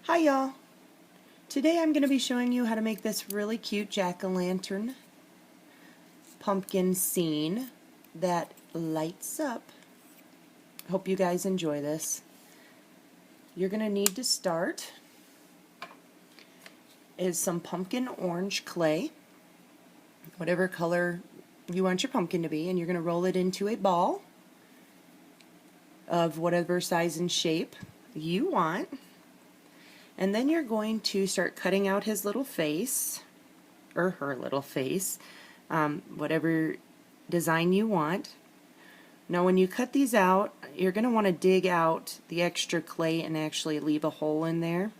Hi y'all! Today I'm going to be showing you how to make this really cute jack-o'-lantern pumpkin scene that lights up. Hope you guys enjoy this. You're going to need to start is some pumpkin orange clay, whatever color you want your pumpkin to be, and you're going to roll it into a ball of whatever size and shape you want. And then you're going to start cutting out his little face, or her little face, whatever design you want. Now when you cut these out, you're going to want to dig out the extra clay and actually leave a hole in there.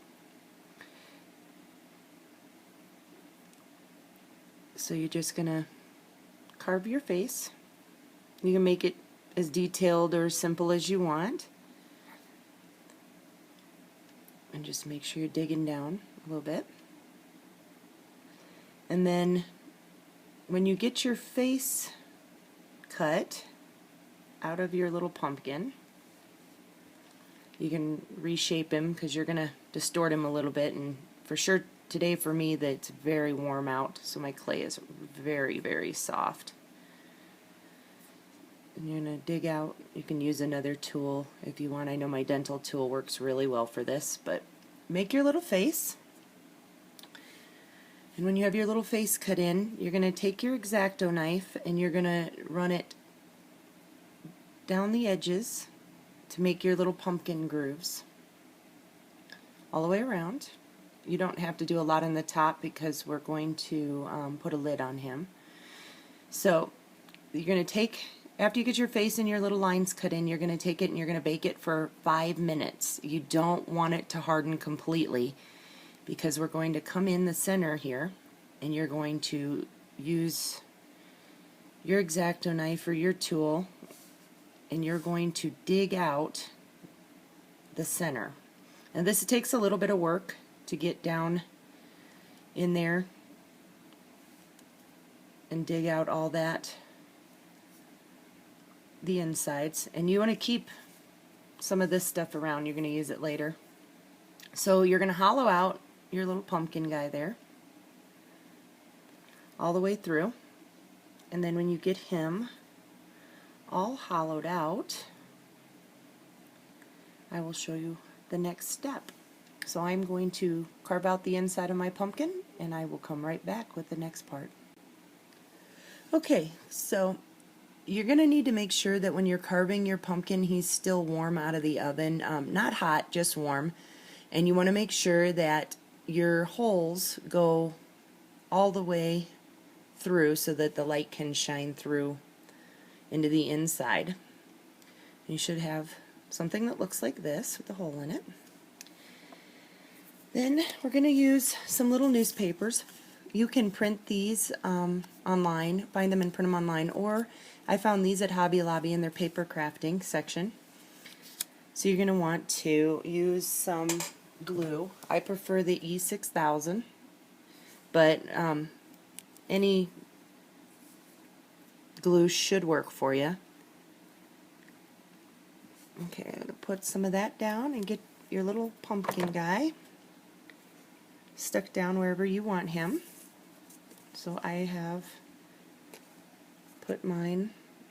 So you're just going to carve your face. You can make it as detailed or simple as you want. And just make sure you're digging down a little bit. And then when you get your face cut out of your little pumpkin, you can reshape him because you're going to distort him a little bit. And for sure today for me that it's very warm out, so my clay is very, very soft. And you're going to dig out. You can use another tool if you want. I know my dental tool works really well for this, but make your little face. And when you have your little face cut in, you're going to take your X-Acto knife and you're going to run it down the edges to make your little pumpkin grooves all the way around. You don't have to do a lot on the top because we're going to put a lid on him. So you're going to take, after you get your face and your little lines cut in, you're going to take it and you're going to bake it for 5 minutes. You don't want it to harden completely because we're going to come in the center here and you're going to use your X-Acto knife or your tool and you're going to dig out the center. And this takes a little bit of work to get down in there and dig out all that, the insides. And you want to keep some of this stuff around. You're going to use it later. So you're going to hollow out your little pumpkin guy there all the way through. And then when you get him all hollowed out, I will show you the next step. So I'm going to carve out the inside of my pumpkin and I will come right back with the next part. Okay, so you're going to need to make sure that when you're carving your pumpkin he's still warm out of the oven, not hot, just warm. And you want to make sure that your holes go all the way through so that the light can shine through into the inside. You should have something that looks like this with a hole in it. Then we're going to use some little newspapers. You can print these online, find them and print them online, or I found these at Hobby Lobby in their paper crafting section. So you're going to want to use some glue. I prefer the E6000, but any glue should work for you. Okay, I'm going to put some of that down and get your little pumpkin guy stuck down wherever you want him. So I have put mine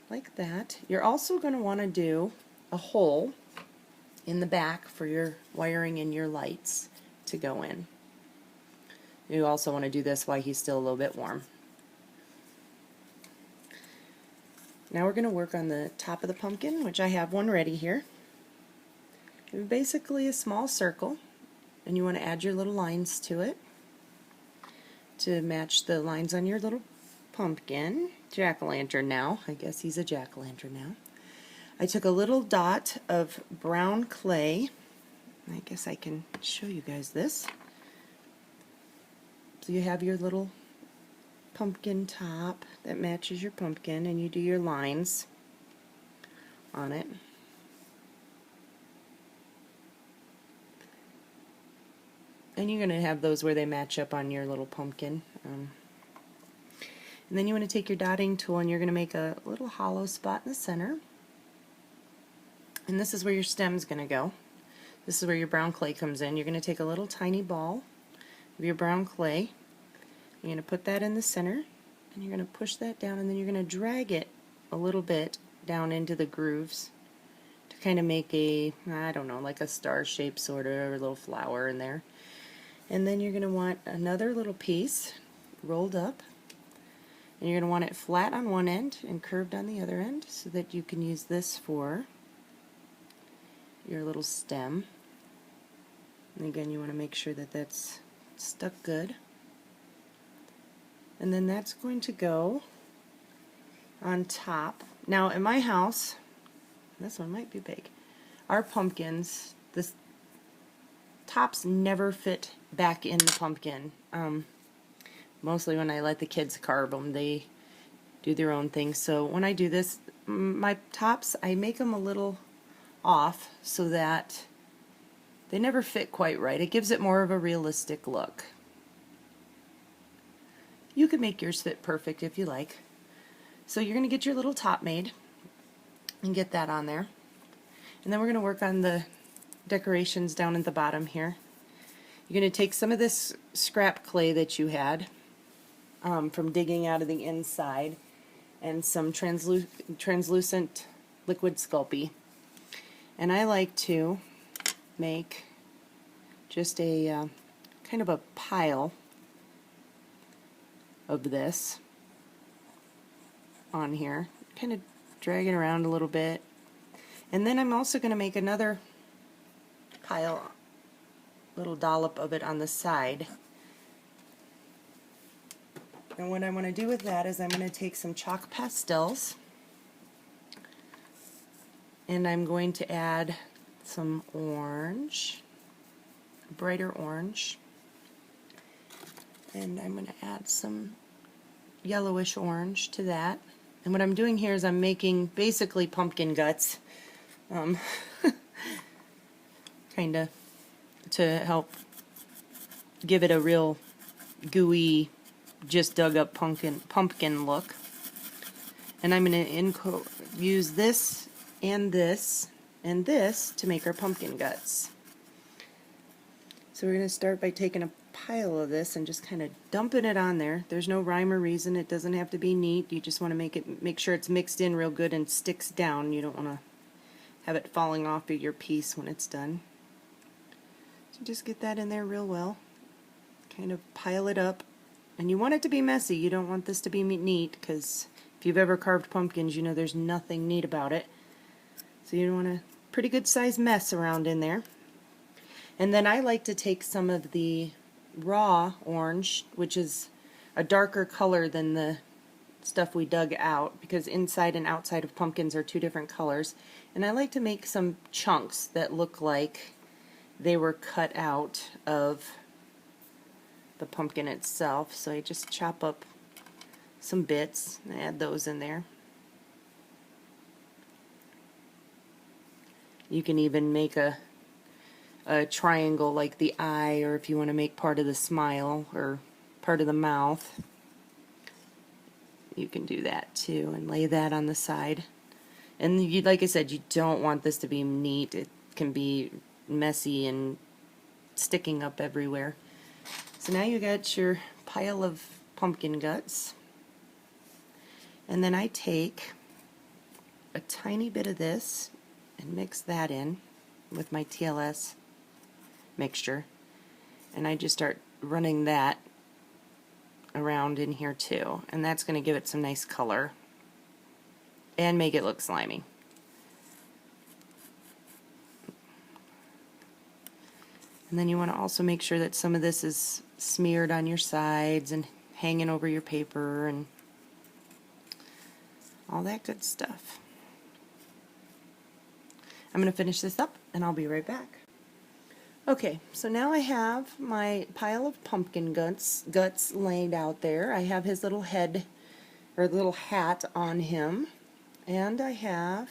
like that. You're also going to want to do a hole in the back for your wiring and your lights to go in. You also want to do this while he's still a little bit warm. Now we're going to work on the top of the pumpkin, which I have one ready here. And basically a small circle, and you want to add your little lines to it to match the lines on your little pumpkin. Jack-o'-lantern now. I guess he's a jack-o'-lantern now. I took a little dot of brown clay. I guess I can show you guys this. So you have your little pumpkin top that matches your pumpkin, and you do your lines on it. And you're going to have those where they match up on your little pumpkin. And then you want to take your dotting tool and you're going to make a little hollow spot in the center. And this is where your stem's going to go. This is where your brown clay comes in. You're going to take a little tiny ball of your brown clay. You're going to put that in the center, and you're going to push that down, and then you're going to drag it a little bit down into the grooves to kind of make a, I don't know, like a star shape sort of, or a little flower in there. And then you're going to want another little piece rolled up, and you're going to want it flat on one end and curved on the other end so that you can use this for your little stem. And again, you want to make sure that that's stuck good. And then that's going to go on top. Now in my house, this one might be big, our pumpkins, the tops never fit back in the pumpkin. Mostly when I let the kids carve them, they do their own thing. So when I do this, my tops, I make them a little off so that they never fit quite right. It gives it more of a realistic look. You can make yours fit perfect if you like. So you're going to get your little top made and get that on there. And then we're going to work on the decorations down at the bottom here. You're going to take some of this scrap clay that you had from digging out of the inside and some translucent liquid Sculpey. And I like to make just a kind of a pile of this on here, kind of drag it around a little bit, and then I'm also going to make another pile, little dollop of it on the side. And what I want to do with that is I'm going to take some chalk pastels and I'm going to add some orange, brighter orange, and I'm going to add some yellowish orange to that. And what I'm doing here is I'm making basically pumpkin guts, kind of to help give it a real gooey, just dug up pumpkin look. And I'm going to use this and this and this to make our pumpkin guts. So we're going to start by taking a pile of this and just kind of dumping it on there. There's no rhyme or reason. It doesn't have to be neat. You just want to make sure it's mixed in real good and sticks down. You don't want to have it falling off of your piece when it's done. So just get that in there real well. Kind of pile it up. And you want it to be messy. You don't want this to be neat, because if you've ever carved pumpkins, you know there's nothing neat about it. So you want a pretty good sized mess around in there. And then I like to take some of the raw orange, which is a darker color than the stuff we dug out, because inside and outside of pumpkins are two different colors. And I like to make some chunks that look like they were cut out of the pumpkin itself. So I just chop up some bits and add those in there. You can even make a triangle like the eye, or if you want to make part of the smile or part of the mouth, you can do that too and lay that on the side. And you, like I said, you don't want this to be neat. It can be messy and sticking up everywhere. So now you got your pile of pumpkin guts, and then I take a tiny bit of this and mix that in with my TLS mixture, and I just start running that around in here too, and that's going to give it some nice color and make it look slimy. And then you want to also make sure that some of this is smeared on your sides and hanging over your paper and all that good stuff. I'm going to finish this up and I'll be right back. Okay, so now I have my pile of pumpkin guts laid out there. I have his little head, or little hat on him, and I have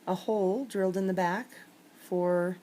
a hole drilled in the back for